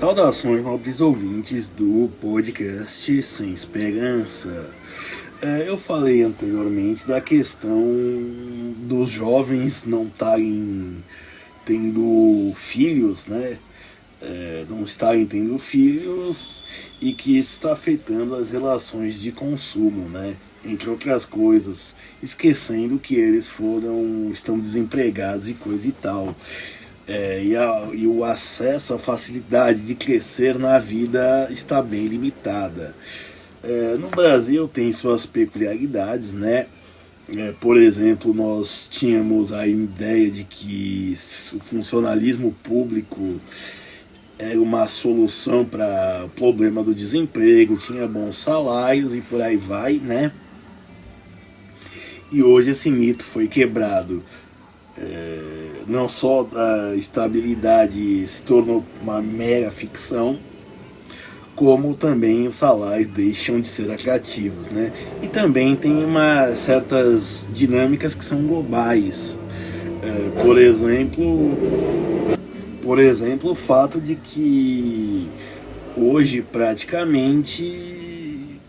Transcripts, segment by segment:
Saudações, nobres ouvintes do podcast Sem Esperança. Eu falei anteriormente da questão dos jovens não estarem tendo filhos, né? Não estarem tendo filhos e que isso está afetando as relações de consumo, né? Entre outras coisas, esquecendo que eles estão desempregados e coisa e tal. E o acesso à facilidade de crescer na vida está bem limitada. No Brasil tem suas peculiaridades, né? Por exemplo, nós tínhamos a ideia de que o funcionalismo público era uma solução para o problema do desemprego, tinha bons salários e por aí vai, né? E hoje esse mito foi quebrado. Não só a estabilidade se tornou uma mera ficção, como também os salários deixam de ser atrativos, né? E também tem certas dinâmicas que são globais. Por exemplo, o fato de que hoje praticamente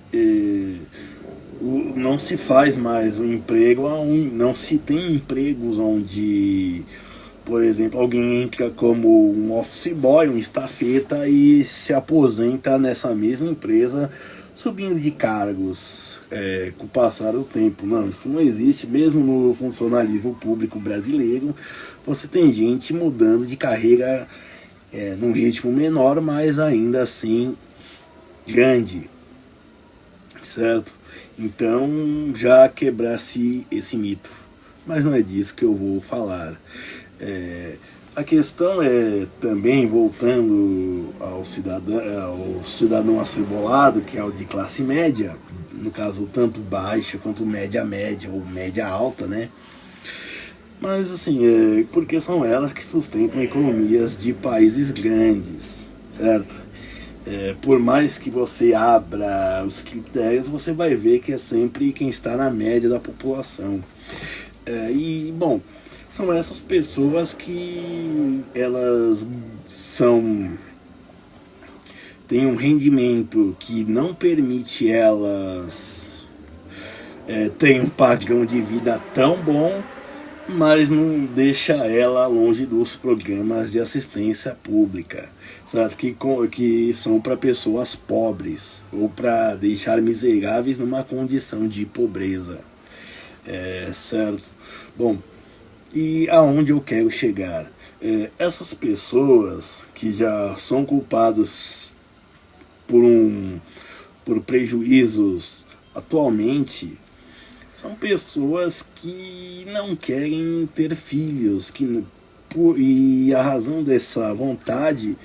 não se faz mais um emprego, não se tem empregos onde, por exemplo, alguém entra como um office boy, um estafeta e se aposenta nessa mesma empresa subindo de cargos com o passar do tempo. Não, isso não existe. Mesmo no funcionalismo público brasileiro, você tem gente mudando de carreira num ritmo menor, mas ainda assim grande, certo? Então já quebrasse esse mito, mas não é disso que eu vou falar. A questão é também, voltando ao cidadão acebolado, que é o de classe média, no caso tanto baixa quanto média média ou média alta, né? Mas assim, porque são elas que sustentam economias de países grandes, certo? Por mais que você abra os critérios, você vai ver que é sempre quem está na média da população. Bom, são essas pessoas que elas têm um rendimento que não permite elas terem um padrão de vida tão bom, mas não deixa ela longe dos programas de assistência pública, certo? Que são para pessoas pobres ou para deixar miseráveis numa condição de pobreza, certo? Bom, e aonde eu quero chegar? Essas pessoas que já são culpadas por prejuízos atualmente são pessoas que não querem ter filhos, e a razão dessa vontade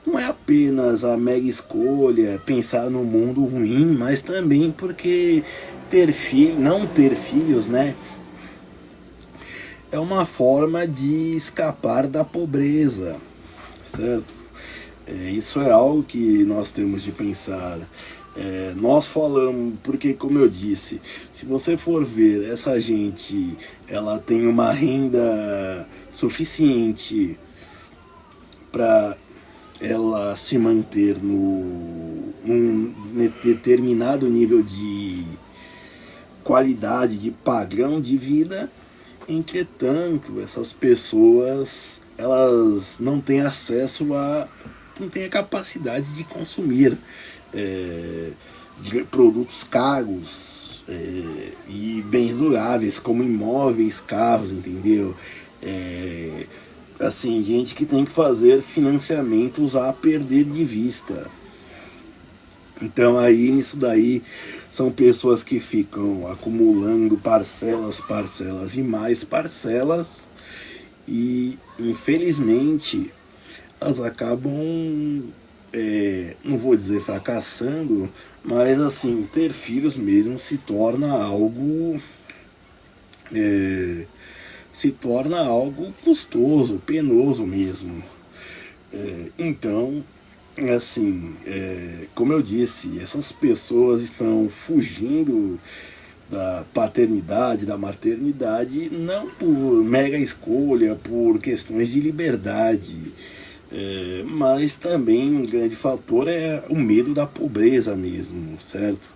não é apenas a mega escolha, pensar no mundo ruim, mas também porque não ter filhos, né, é uma forma de escapar da pobreza, certo? Isso é algo que nós temos de pensar. Nós falamos, porque como eu disse, se você for ver, essa gente, ela tem uma renda suficiente para ela se manter num determinado nível de qualidade, de padrão de vida. Entretanto, essas pessoas, elas não têm não têm a capacidade de consumir de produtos caros e bens duráveis, como imóveis, carros, entendeu? Assim, gente que tem que fazer financiamentos a perder de vista. Então aí nisso daí são pessoas que ficam acumulando parcelas e mais parcelas, e infelizmente elas acabam, não vou dizer fracassando, mas assim, ter filhos mesmo se torna algo custoso, penoso mesmo. Então, assim, como eu disse, essas pessoas estão fugindo da paternidade, da maternidade, não por mega escolha, por questões de liberdade, Mas também um grande fator é o medo da pobreza mesmo, certo?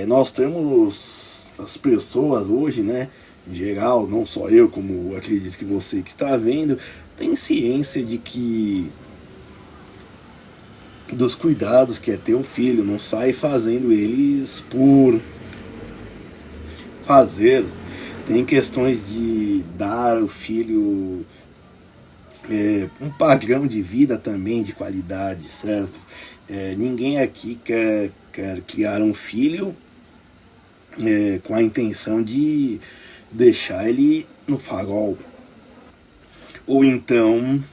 Nós temos as pessoas hoje, né, em geral, não só eu, como acredito que você que está vendo, tem ciência de que dos cuidados que é ter um filho, não sai fazendo eles por fazer. Tem questões de dar ao filho um padrão de vida também de qualidade, certo? Ninguém aqui quer criar um filho com a intenção de deixar ele no farol. Ou então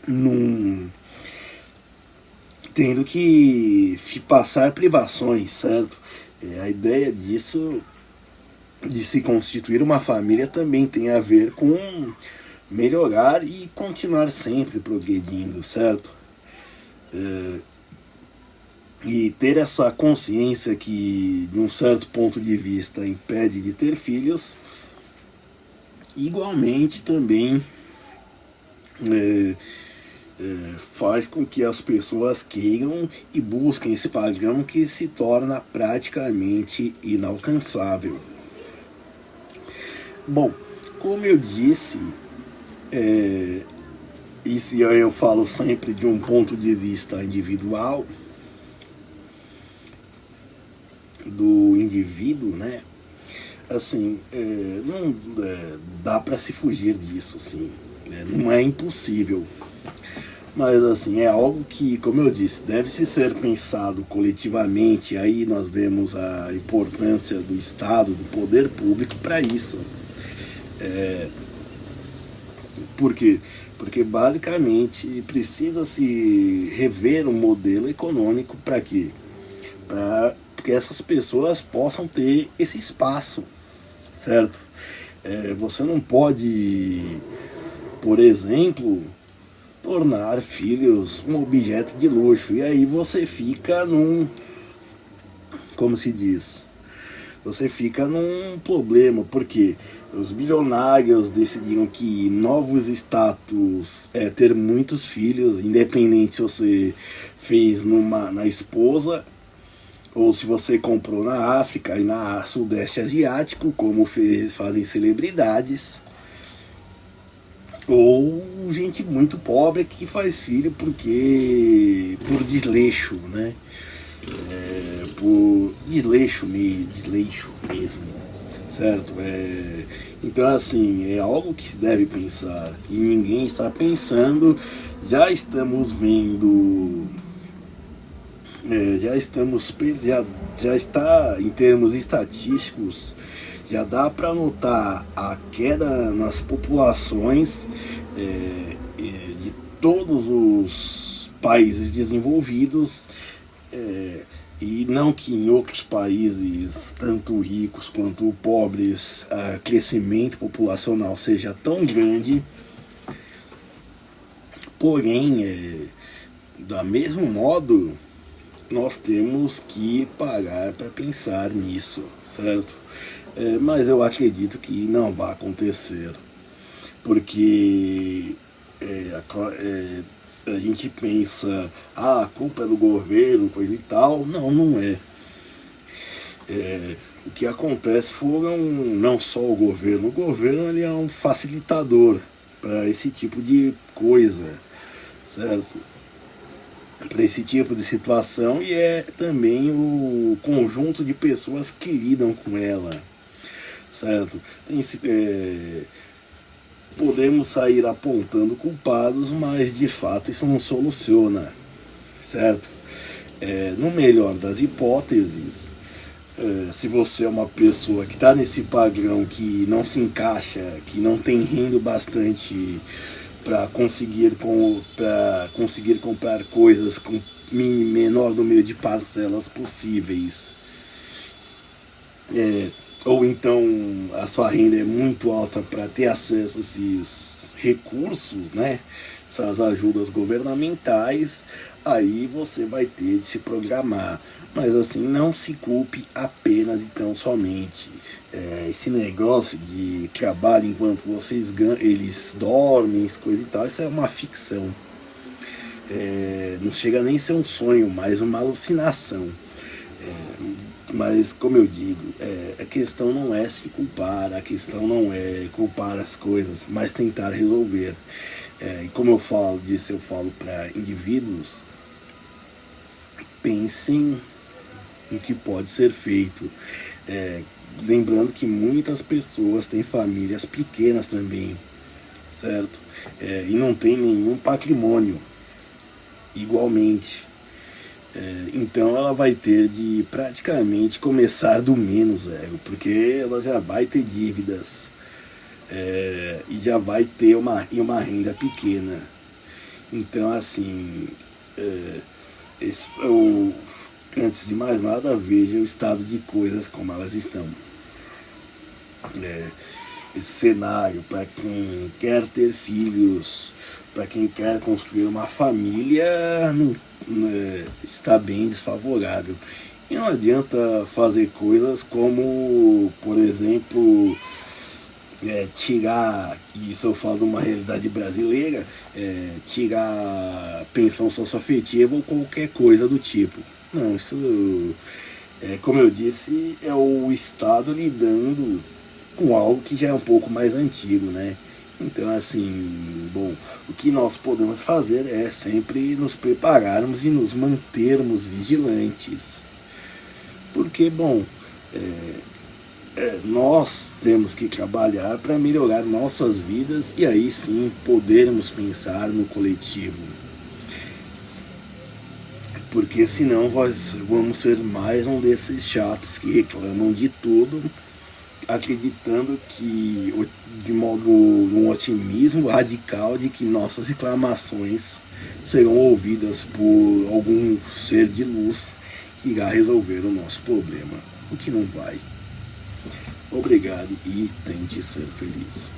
num, tendo que passar privações, certo? A ideia disso, de se constituir uma família, também tem a ver com melhorar e continuar sempre progredindo, certo? E ter essa consciência que, de um certo ponto de vista, impede de ter filhos, igualmente também faz com que as pessoas queiram e busquem esse padrão que se torna praticamente inalcançável. Bom, como eu disse, isso eu falo sempre de um ponto de vista individual, do indivíduo, né? Assim, não dá para se fugir disso, sim. Não é impossível. Mas assim, é algo que, como eu disse, deve se ser pensado coletivamente. Aí nós vemos a importância do Estado, do poder público para isso. Por quê? Porque basicamente precisa se rever um modelo econômico para quê? Para que essas pessoas possam ter esse espaço, certo? Você não pode, por exemplo, tornar filhos um objeto de luxo. E aí você fica num, como se diz, você fica num problema, porque os bilionários decidiram que novos status é ter muitos filhos, independente se você fez na esposa ou se você comprou na África e na Sudeste Asiático, como fazem celebridades, ou gente muito pobre que faz filho por desleixo, né? Por desleixo mesmo, certo? Então assim, é algo que se deve pensar e ninguém está pensando. Já estamos vendo, já está em termos estatísticos, já dá para notar a queda nas populações de todos os países desenvolvidos, e não que em outros países, tanto ricos quanto pobres, o crescimento populacional seja tão grande, porém, da mesmo modo, nós temos que parar para pensar nisso, certo? Mas eu acredito que não vai acontecer, porque a gente pensa, a culpa é do governo, coisa e tal. Não, não é. O que acontece foram não só o governo ele é um facilitador para esse tipo de coisa, certo? Para esse tipo de situação, e é também o conjunto de pessoas que lidam com ela, certo? Podemos sair apontando culpados, mas de fato isso não soluciona, certo? No melhor das hipóteses, se você é uma pessoa que está nesse padrão que não se encaixa, que não tem renda bastante para conseguir comprar coisas com menor número de parcelas possíveis, ou então a sua renda é muito alta para ter acesso a esses recursos, né, essas ajudas governamentais, aí você vai ter de se programar. Mas assim, não se culpe apenas e tão somente. Esse negócio de trabalho enquanto eles dormem, coisa e tal, isso é uma ficção. Não chega nem a ser um sonho, mas uma alucinação. Mas, como eu digo, a questão não é se culpar, a questão não é culpar as coisas, mas tentar resolver. E como eu falo disso, eu falo para indivíduos, pensem no que pode ser feito. Lembrando que muitas pessoas têm famílias pequenas também, certo? E não tem nenhum patrimônio igualmente. Então ela vai ter de praticamente começar do menos zero, porque ela já vai ter dívidas, e já vai ter uma renda pequena. Então, assim, antes de mais nada, veja o estado de coisas como elas estão. Esse cenário para quem quer ter filhos, para quem quer construir uma família, está bem desfavorável. E não adianta fazer coisas como, por exemplo, tirar, isso eu falo de uma realidade brasileira, tirar pensão socioafetiva ou qualquer coisa do tipo. Não, isso, como eu disse, é o Estado lidando com algo que já é um pouco mais antigo, né? Então, assim, bom, o que nós podemos fazer é sempre nos prepararmos e nos mantermos vigilantes. Porque, bom, nós temos que trabalhar para melhorar nossas vidas e aí sim podermos pensar no coletivo. Porque senão nós vamos ser mais um desses chatos que reclamam de tudo, acreditando que, de modo um otimismo radical, de que nossas reclamações serão ouvidas por algum ser de luz que irá resolver o nosso problema, o que não vai. Obrigado e tente ser feliz.